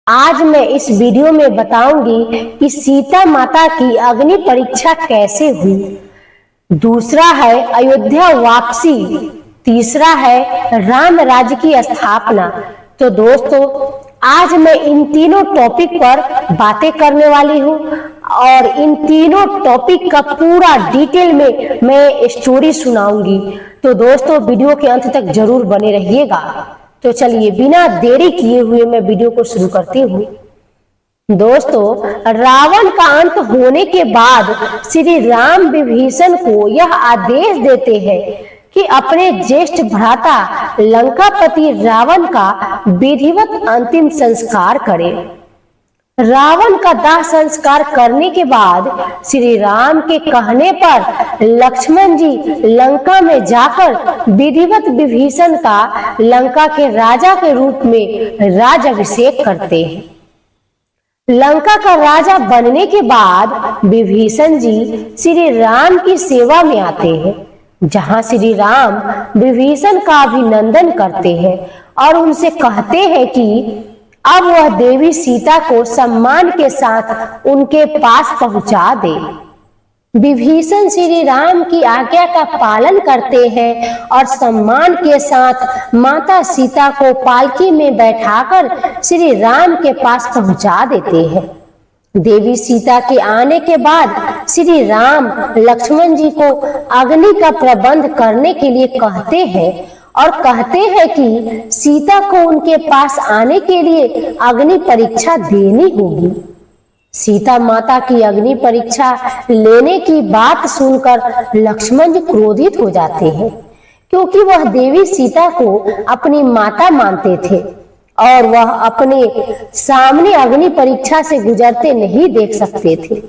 आज मैं इस वीडियो में बताऊंगी कि सीता माता की अग्नि परीक्षा कैसे हुई। दूसरा है अयोध्या वापसी, तीसरा है राम राज्य की स्थापना। तो दोस्तों, आज मैं इन तीनों टॉपिक पर बातें करने वाली हूँ और इन तीनों टॉपिक का पूरा डिटेल में मैं स्टोरी सुनाऊंगी। तो दोस्तों, वीडियो के अंत तक जरूर बने रहिएगा। तो चलिए बिना देरी किए हुए मैं वीडियो को शुरू करती हूँ। दोस्तों, रावण का अंत होने के बाद श्री राम विभीषण को यह आदेश देते हैं कि अपने ज्येष्ठ भ्राता लंकापति रावण का विधिवत अंतिम संस्कार करें। रावण का दाह संस्कार करने के बाद श्री राम के कहने पर लक्ष्मण जी लंका में जाकर विधिवत विभीषण का लंका के राजा के रूप में राजाभिषेक करते हैं। लंका का राजा बनने के बाद विभीषण जी श्री राम की सेवा में आते हैं, जहां श्री राम विभीषण का अभिनंदन करते हैं और उनसे कहते हैं कि अब वह देवी सीता को सम्मान के साथ उनके पास पहुंचा दे। विभीषण श्री राम की आज्ञा का पालन करते हैं और सम्मान के साथ माता सीता को पालकी में बैठाकर श्री राम के पास पहुंचा देते हैं। देवी सीता के आने के बाद श्री राम लक्ष्मण जी को अग्नि का प्रबंध करने के लिए कहते हैं और कहते हैं कि सीता को उनके पास आने के लिए अग्नि परीक्षा देनी होगी। सीता माता की अग्नि परीक्षा लेने की बात सुनकर लक्ष्मण जी क्रोधित हो जाते हैं, क्योंकि वह देवी सीता को अपनी माता मानते थे और वह अपने सामने अग्नि परीक्षा से गुजरते नहीं देख सकते थे।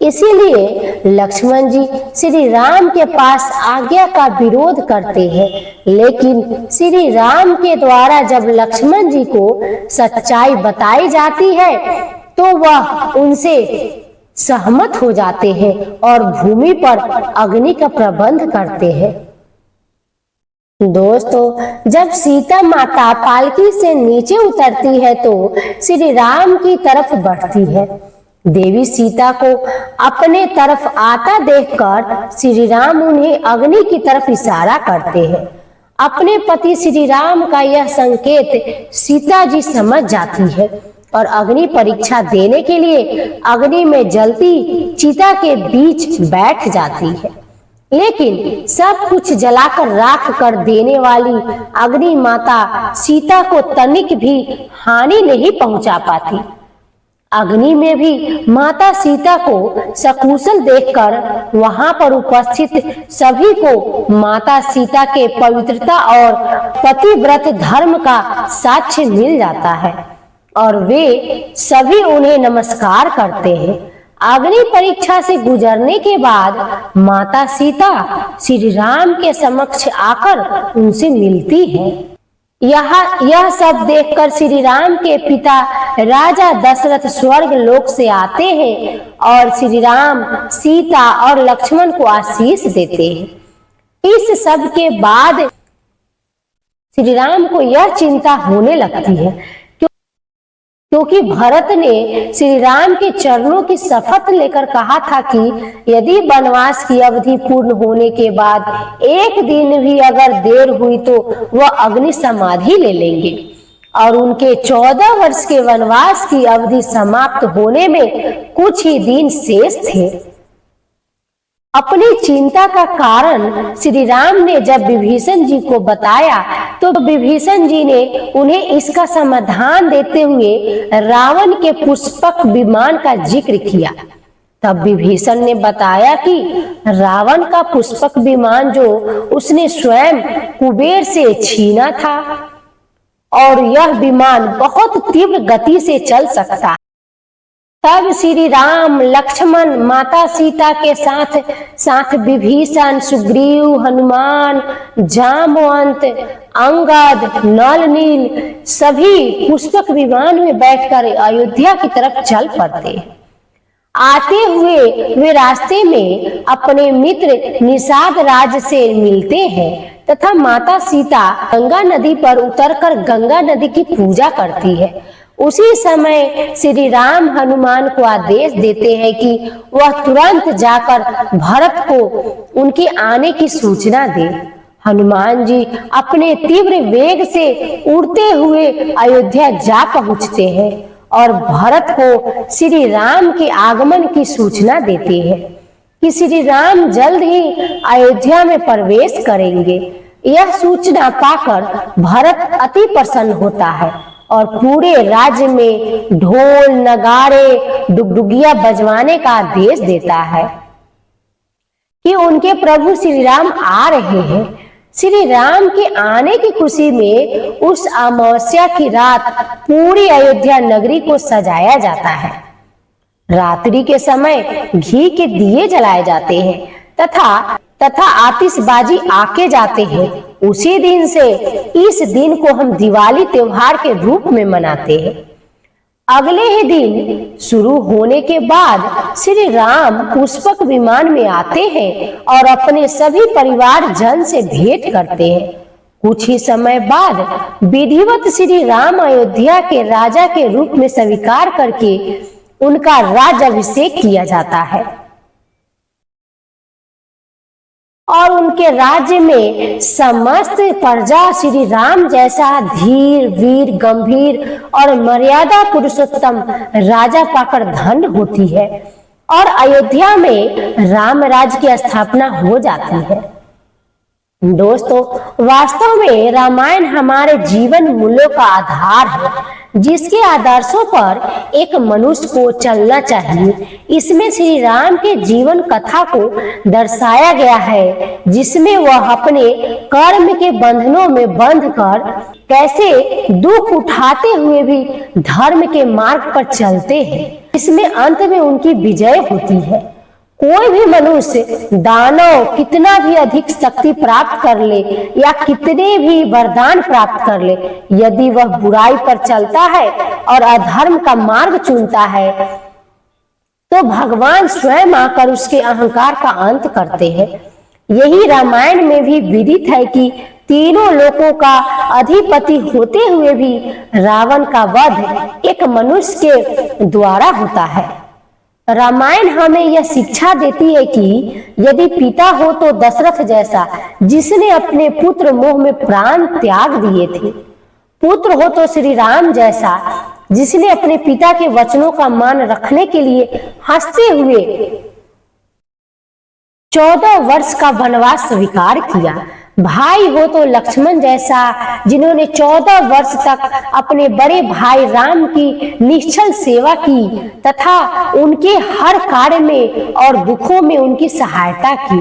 इसीलिए लक्ष्मण जी श्री राम के पास आज्ञा का विरोध करते हैं, लेकिन श्री राम के द्वारा जब लक्ष्मण जी को सच्चाई बताई जाती है तो वह उनसे सहमत हो जाते हैं और भूमि पर अग्नि का प्रबंध करते हैं। दोस्तों, जब सीता माता पालकी से नीचे उतरती है तो श्री राम की तरफ बढ़ती है। देवी सीता को अपने तरफ आता देखकर श्री राम उन्हें अग्नि की तरफ इशारा करते हैं। अपने पति श्री राम का यह संकेत सीता जी समझ जाती है और अग्नि परीक्षा देने के लिए अग्नि में जलती चिता के बीच बैठ जाती है। लेकिन सब कुछ जलाकर राख कर देने वाली अग्नि माता सीता को तनिक भी हानि नहीं पहुंचा पाती। अग्नि में भी माता सीता को सकुशल देखकर वहां पर उपस्थित सभी को माता सीता के पवित्रता और पतिव्रत धर्म का साक्ष्य मिल जाता है और वे सभी उन्हें नमस्कार करते हैं। अग्नि परीक्षा से गुजरने के बाद माता सीता श्री राम के समक्ष आकर उनसे मिलती है। यह सब देखकर श्री राम के पिता राजा दशरथ स्वर्ग लोक से आते हैं और श्री राम सीता और लक्ष्मण को आशीष देते हैं। इस सब के बाद श्री राम को यह चिंता होने लगती है, क्योंकि भरत ने श्री राम के चरणों की शपथ लेकर कहा था कि यदि वनवास की अवधि पूर्ण होने के बाद एक दिन भी अगर देर हुई तो वह अग्नि समाधि ले लेंगे। और उनके 14 वर्ष के वनवास की अवधि समाप्त होने में कुछ ही दिन शेष थे। अपनी चिंता का कारण श्री राम ने जब विभीषण जी को बताया तो विभीषण जी ने उन्हें इसका समाधान देते हुए रावण के पुष्पक विमान का जिक्र किया। तब विभीषण ने बताया कि रावण का पुष्पक विमान जो उसने स्वयं कुबेर से छीना था और यह विमान बहुत तीव्र गति से चल सकता है। तब श्री राम लक्ष्मण माता सीता के साथ साथ विभीषण, सुग्रीव, हनुमान, जामवंत, अंगद, नल नील सभी पुष्पक विमान में बैठकर अयोध्या की तरफ चल पड़ते। आते हुए वे रास्ते में अपने मित्र निषाद राज से मिलते हैं तथा माता सीता गंगा नदी पर उतरकर गंगा नदी की पूजा करती है। उसी समय श्री राम हनुमान को आदेश देते हैं कि वह तुरंत जाकर भरत को उनके आने की सूचना दे। हनुमान जी अपने तीव्र वेग से उड़ते हुए अयोध्या जा पहुंचते हैं और भरत को श्री राम के आगमन की सूचना देते हैं कि श्री राम जल्द ही अयोध्या में प्रवेश करेंगे। यह सूचना पाकर भरत अति प्रसन्न होता है और पूरे राज्य में ढोल नगाड़े डुगडुगिया बजवाने का आदेश देता है कि उनके प्रभु श्री राम आ रहे हैं। श्री राम के आने की खुशी में उस अमावस्या की रात पूरी अयोध्या नगरी को सजाया जाता है। रात्रि के समय घी के दिए जलाए जाते हैं तथा आतिशबाजी आके जाते हैं। उसी दिन से इस दिन को हम दिवाली त्योहार के रूप में मनाते हैं। अगले ही दिन शुरू होने के बाद श्री राम पुष्पक विमान में आते हैं और अपने सभी परिवार जन से भेंट करते हैं। कुछ ही समय बाद विधिवत श्री राम अयोध्या के राजा के रूप में स्वीकार करके उनका राज्याभिषेक किया जाता है और उनके राज्य में समस्त प्रजा श्री राम जैसा धीर वीर गंभीर और मर्यादा पुरुषोत्तम राजा पाकर धन्य होती है और अयोध्या में राम राज्य की स्थापना हो जाती है। दोस्तों, वास्तव में रामायण हमारे जीवन मूल्यों का आधार है जिसके आदर्शों पर एक मनुष्य को चलना चाहिए। इसमें श्री राम के जीवन कथा को दर्शाया गया है जिसमें वह अपने कर्म के बंधनों में बंध कर कैसे दुख उठाते हुए भी धर्म के मार्ग पर चलते हैं। इसमें अंत में उनकी विजय होती है। कोई भी मनुष्य दानव कितना भी अधिक शक्ति प्राप्त कर ले या कितने भी वरदान प्राप्त कर ले, यदि वह बुराई पर चलता है और अधर्म का मार्ग चुनता है तो भगवान स्वयं आकर उसके अहंकार का अंत करते हैं। यही रामायण में भी विदित है कि तीनों लोकों का अधिपति होते हुए भी रावण का वध एक मनुष्य के द्वारा होता है। रामायण हमें यह शिक्षा देती है कि यदि पिता हो तो दशरथ जैसा जिसने अपने पुत्र मोह में प्राण त्याग दिए थे, पुत्र हो तो श्री राम जैसा जिसने अपने पिता के वचनों का मान रखने के लिए हंसते हुए 14 वर्ष का वनवास स्वीकार किया, भाई हो तो लक्ष्मण जैसा जिन्होंने 14 वर्ष तक अपने बड़े भाई राम की निश्चल सेवा की तथा उनके हर कार्य में और दुखों में उनकी सहायता की,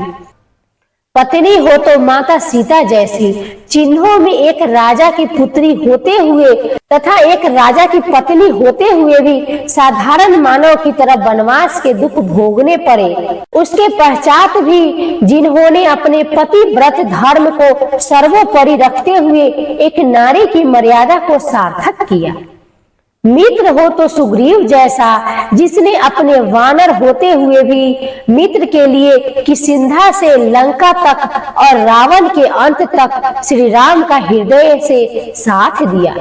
पत्नी हो तो माता सीता जैसी चिन्हों में एक राजा की पुत्री होते हुए तथा एक राजा की पत्नी होते हुए भी साधारण मानव की तरह वनवास के दुख भोगने पड़े। उसके पश्चात भी जिन्होंने अपने पतिव्रत धर्म को सर्वोपरि रखते हुए एक नारी की मर्यादा को सार्थक किया। मित्र हो तो सुग्रीव जैसा जिसने अपने वानर होते हुए भी मित्र के लिए किष्किंधा से लंका तक और रावण के अंत तक श्री राम का हृदय से साथ दिया।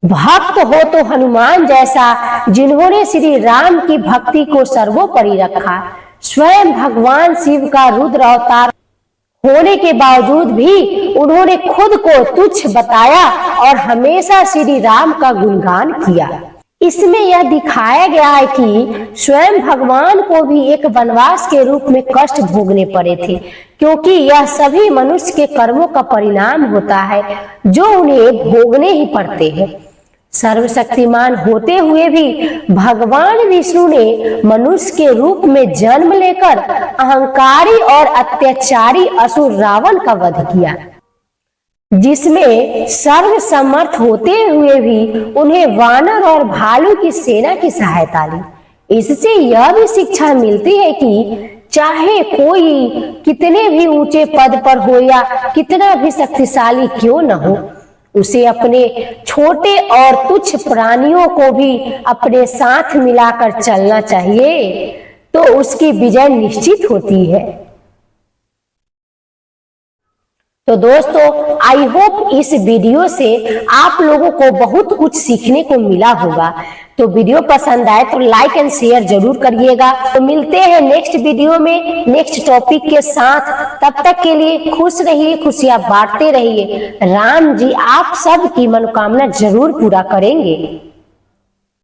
भक्त हो तो हनुमान जैसा जिन्होंने श्री राम की भक्ति को सर्वोपरि रखा। स्वयं भगवान शिव का रुद्र अवतार होने के बावजूद भी उन्होंने खुद को तुच्छ बताया और हमेशा श्री राम का गुणगान किया। इसमें यह दिखाया गया है कि स्वयं भगवान को भी एक वनवास के रूप में कष्ट भोगने पड़े थे, क्योंकि यह सभी मनुष्य के कर्मों का परिणाम होता है जो उन्हें भोगने ही पड़ते हैं। सर्वशक्तिमान होते हुए भी भगवान विष्णु ने मनुष्य के रूप में जन्म लेकर अहंकारी और अत्याचारी असुर रावण का वध किया, जिसमें सर्वसमर्थ होते हुए भी उन्हें वानर और भालू की सेना की सहायता ली। इससे यह भी शिक्षा मिलती है कि चाहे कोई कितने भी ऊंचे पद पर हो या कितना भी शक्तिशाली क्यों न हो, उसे अपने छोटे और तुच्छ प्राणियों को भी अपने साथ मिलाकर चलना चाहिए, तो उसकी विजय निश्चित होती है। तो दोस्तों आई होप इस वीडियो से आप लोगों को बहुत कुछ सीखने को मिला होगा। तो वीडियो पसंद आए तो लाइक एंड शेयर जरूर करिएगा। तो मिलते हैं नेक्स्ट वीडियो में नेक्स्ट टॉपिक के साथ। तब तक के लिए खुश रहिए, खुशियां बांटते रहिए। राम जी आप सब की मनोकामना जरूर पूरा करेंगे।